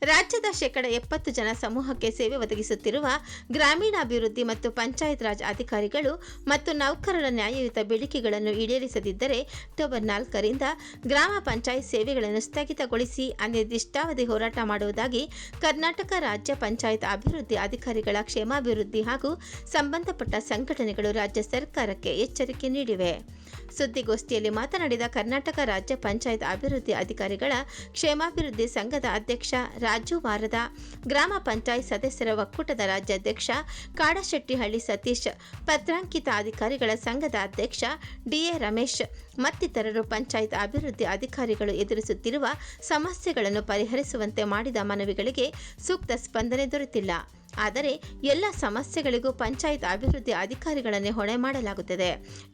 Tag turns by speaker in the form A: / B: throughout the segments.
A: ರಾಜ್ಯದ 70% ಜನ ಸಮೂಹಕ್ಕೆ ಸೇವೆ ಒದಗಿಸುತ್ತಿರುವ ಗ್ರಾಮೀಣಾಭಿವೃದ್ಧಿ ಮತ್ತು ಪಂಚಾಯತ್ ರಾಜ್ ಅಧಿಕಾರಿಗಳು ಮತ್ತು ನೌಕರರ ನ್ಯಾಯಯುತ ಬೇಡಿಕೆಗಳನ್ನು ಈಡೇರಿಸದಿದ್ದರೆ ಅಕ್ಟೋಬರ್ 4ರಿಂದ ಗ್ರಾಮ ಪಂಚಾಯತ್ ಸೇವೆಗಳನ್ನು ಸ್ಥಗಿತಗೊಳಿಸಿ ಅನಿರ್ದಿಷ್ಟಾವಧಿ ಹೋರಾಟ ಮಾಡುವುದಾಗಿ ಕರ್ನಾಟಕ ರಾಜ್ಯ ಪಂಚಾಯತ್ ಅಭಿವೃದ್ಧಿ ಅಧಿಕಾರಿಗಳ ಕ್ಷೇಮಾಭಿವೃದ್ಧಿ ಹಾಗೂ ಸಂಬಂಧಪಟ್ಟ ಸಂಘಟನೆಗಳು ರಾಜ್ಯ ಸರ್ಕಾರಕ್ಕೆ ಎಚ್ಚರಿಕೆ ನೀಡಿವೆ. ಸುದ್ದಿಗೋಷ್ಠಿಯಲ್ಲಿ ಮಾತನಾಡಿದ ಕರ್ನಾಟಕ ರಾಜ್ಯ ಪಂಚಾಯತ್ ಅಭಿವೃದ್ಧಿ ಅಧಿಕಾರಿಗಳ ಕ್ಷೇಮಾಭಿವೃದ್ಧಿ ಸಂಘದ ಅಧ್ಯಕ್ಷ ರಾಜು ವಾರದ, ಗ್ರಾಮ ಪಂಚಾಯತ್ ಸದಸ್ಯರ ಒಕ್ಕೂಟದ ರಾಜ್ಯಾಧ್ಯಕ್ಷ ಕಾಡಶೆಟ್ಟಿಹಳ್ಳಿ ಸತೀಶ್, ಪತ್ರಾಂಕಿತ ಅಧಿಕಾರಿಗಳ ಸಂಘದ ಅಧ್ಯಕ್ಷ ಡಿಎ ರಮೇಶ್ ಮತ್ತಿತರರು ಪಂಚಾಯತ್ ಅಭಿವೃದ್ಧಿ ಅಧಿಕಾರಿಗಳು ಎದುರಿಸುತ್ತಿರುವ ಸಮಸ್ಯೆಗಳನ್ನು ಪರಿಹರಿಸುವಂತೆ ಮಾಡಿದ ಮನವಿಗಳಿಗೆ ಸೂಕ್ತ ಸ್ಪಂದನೆ ದೊರೆತಿಲ್ಲ. ಆದರೆ ಎಲ್ಲ ಸಮಸ್ಯೆಗಳಿಗೂ ಪಂಚಾಯತ್ ಅಭಿವೃದ್ಧಿ ಅಧಿಕಾರಿಗಳನ್ನೇ ಹೊಣೆ ಮಾಡಲಾಗುತ್ತದೆ.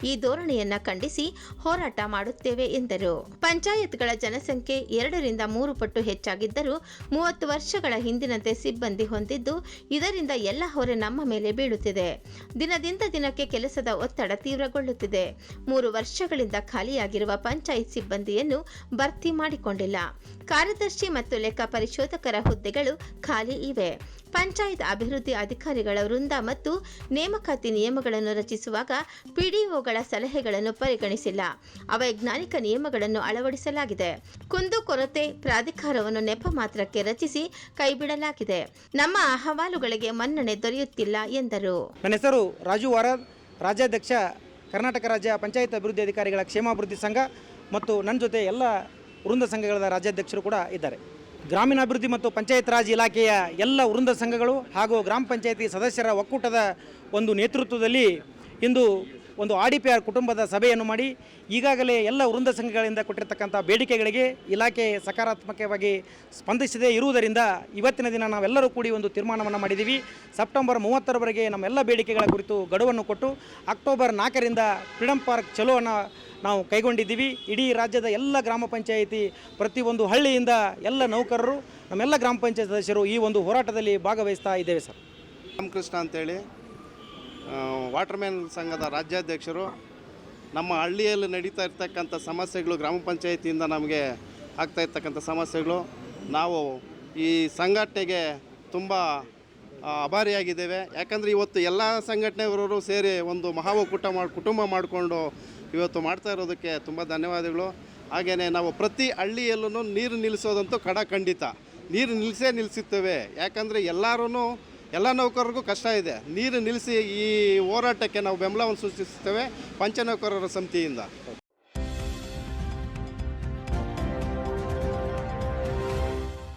A: ಈ ಧೋರಣೆಯನ್ನ ಖಂಡಿಸಿ ಹೋರಾಟ ಮಾಡುತ್ತೇವೆ ಎಂದರು. ಪಂಚಾಯತ್ಗಳ ಜನಸಂಖ್ಯೆ 2 ರಿಂದ 3 ಪಟ್ಟು ಹೆಚ್ಚಾಗಿದ್ದರೂ 30 ವರ್ಷಗಳ ಹಿಂದಿನಂತೆ ಸಿಬ್ಬಂದಿ ಹೊಂದಿದ್ದು, ಇದರಿಂದ ಎಲ್ಲ ಹೊರೆ ನಮ್ಮ ಮೇಲೆ ಬೀಳುತ್ತಿದೆ. ದಿನದಿಂದ ದಿನಕ್ಕೆ ಕೆಲಸದ ಒತ್ತಡ ತೀವ್ರಗೊಳ್ಳುತ್ತಿದೆ. 3 ವರ್ಷಗಳಿಂದ ಖಾಲಿಯಾಗಿರುವ ಪಂಚಾಯತ್ ಸಿಬ್ಬಂದಿಯನ್ನು ಭರ್ತಿ ಮಾಡಿಕೊಂಡಿಲ್ಲ. ಕಾರ್ಯದರ್ಶಿ ಮತ್ತು ಲೆಕ್ಕ ಪರಿಶೋಧಕರ ಹುದ್ದೆಗಳು ಖಾಲಿ ಇವೆ. ಪಂಚಾಯತ್ ಅಭಿವೃದ್ಧಿ ಅಧಿಕಾರಿಗಳ ವೃಂದ ಮತ್ತು ನೇಮಕಾತಿ ನಿಯಮಗಳನ್ನು ರಚಿಸುವಾಗ ಪಿಡಿಒಗಳ ಸಲಹೆಗಳನ್ನು ಪರಿಗಣಿಸಿಲ್ಲ. ಅವೈಜ್ಞಾನಿಕ ನಿಯಮಗಳನ್ನು ಅಳವಡಿಸಲಾಗಿದೆ. ಕುಂದುಕೊರತೆ ಪ್ರಾಧಿಕಾರವನ್ನು ನೆಪ ಮಾತ್ರಕ್ಕೆ ರಚಿಸಿ ಕೈಬಿಡಲಾಗಿದೆ. ನಮ್ಮ ಅಹವಾಲುಗಳಿಗೆ ಮನ್ನಣೆ ದೊರೆಯುತ್ತಿಲ್ಲ ಎಂದರು.
B: ನನ್ನ ಹೆಸರು ರಾಜು ವಾರದ್, ರಾಜ್ಯಾಧ್ಯಕ್ಷ, ಕರ್ನಾಟಕ ರಾಜ್ಯ ಪಂಚಾಯತ್ ಅಭಿವೃದ್ಧಿ ಅಧಿಕಾರಿಗಳ ಕ್ಷೇಮಾಭಿವೃದ್ಧಿ ಸಂಘ ಮತ್ತು ನನ್ನ ಜೊತೆ ಎಲ್ಲ ವೃಂದ ಸಂಘಗಳ ರಾಜ್ಯಾಧ್ಯಕ್ಷರು ಕೂಡ ಇದ್ದಾರೆ. ಗ್ರಾಮೀಣಾಭಿವೃದ್ಧಿ ಮತ್ತು ಪಂಚಾಯತ್ ರಾಜ್ ಇಲಾಖೆಯ ಎಲ್ಲ ವೃಂದ ಸಂಘಗಳು ಹಾಗೂ ಗ್ರಾಮ ಪಂಚಾಯತಿ ಸದಸ್ಯರ ಒಕ್ಕೂಟದ ಒಂದು ನೇತೃತ್ವದಲ್ಲಿ ಇಂದು ಒಂದು RDPR ಕುಟುಂಬದ ಸಭೆಯನ್ನು ಮಾಡಿ ಈಗಾಗಲೇ ಎಲ್ಲ ವೃಂದ ಸಂಘಗಳಿಂದ ಕೊಟ್ಟಿರತಕ್ಕಂಥ ಬೇಡಿಕೆಗಳಿಗೆ ಇಲಾಖೆ ಸಕಾರಾತ್ಮಕವಾಗಿ ಸ್ಪಂದಿಸದೇ ಇರುವುದರಿಂದ ಇವತ್ತಿನ ದಿನ ನಾವೆಲ್ಲರೂ ಕೂಡಿ ಒಂದು ತೀರ್ಮಾನವನ್ನು ಮಾಡಿದ್ದೀವಿ. ಸೆಪ್ಟೆಂಬರ್ 30ರವರೆಗೆ ನಮ್ಮೆಲ್ಲ ಬೇಡಿಕೆಗಳ ಕುರಿತು ಗಡುವನ್ನು ಕೊಟ್ಟು ಅಕ್ಟೋಬರ್ 4ರಿಂದ ಫ್ರೀಡಂ ಪಾರ್ಕ್ ಚಲೋವನ್ನು ನಾವು ಕೈಗೊಂಡಿದ್ದೀವಿ. ಇಡೀ ರಾಜ್ಯದ ಎಲ್ಲ ಗ್ರಾಮ ಪಂಚಾಯಿತಿ ಪ್ರತಿಯೊಂದು ಹಳ್ಳಿಯಿಂದ ಎಲ್ಲ ನೌಕರರು, ನಮ್ಮೆಲ್ಲ ಗ್ರಾಮ ಪಂಚಾಯತ್ ಸದಸ್ಯರು ಈ ಒಂದು ಹೋರಾಟದಲ್ಲಿ ಭಾಗವಹಿಸ್ತಾ ಇದ್ದೇವೆ ಸರ್.
C: ರಾಮಕೃಷ್ಣ ಅಂತೇಳಿ ವಾಟರ್ಮ್ಯಾನ್ ಸಂಘದ ರಾಜ್ಯಾಧ್ಯಕ್ಷರು. ನಮ್ಮ ಹಳ್ಳಿಯಲ್ಲಿ ನಡೀತಾ ಇರ್ತಕ್ಕಂಥ ಸಮಸ್ಯೆಗಳು, ಗ್ರಾಮ ಪಂಚಾಯಿತಿಯಿಂದ ನಮಗೆ ಆಗ್ತಾ ಇರ್ತಕ್ಕಂಥ ಸಮಸ್ಯೆಗಳು, ನಾವು ಈ ಸಂಘಟನೆಗೆ ತುಂಬ ಆಭಾರಿಯಾಗಿದ್ದೇವೆ. ಯಾಕಂದರೆ ಇವತ್ತು ಎಲ್ಲ ಸಂಘಟನೆಯವರು ಸೇರಿ ಒಂದು ಕುಟುಂಬ ಮಾಡಿಕೊಂಡು ಇವತ್ತು ಮಾಡ್ತಾ ಇರೋದಕ್ಕೆ ತುಂಬ ಧನ್ಯವಾದಗಳು. ಹಾಗೆಯೇ ನಾವು ಪ್ರತಿ ಹಳ್ಳಿಯಲ್ಲೂ ನೀರು ನಿಲ್ಲಿಸೋದಂತೂ ಖಂಡಿತ ನೀರು ನಿಲ್ಲಿಸುತ್ತೇವೆ. ಯಾಕಂದರೆ ಎಲ್ಲ ನೌಕರರಿಗೂ ಕಷ್ಟ ಇದೆ. ನೀರು ನಿಲ್ಲಿಸಿ ಈ ಹೋರಾಟಕ್ಕೆ ನಾವು ಬೆಂಬಲವನ್ನು ಸೂಚಿಸುತ್ತೇವೆ ಪಂಚನೌಕರರ ಸಮಿತಿಯಿಂದ.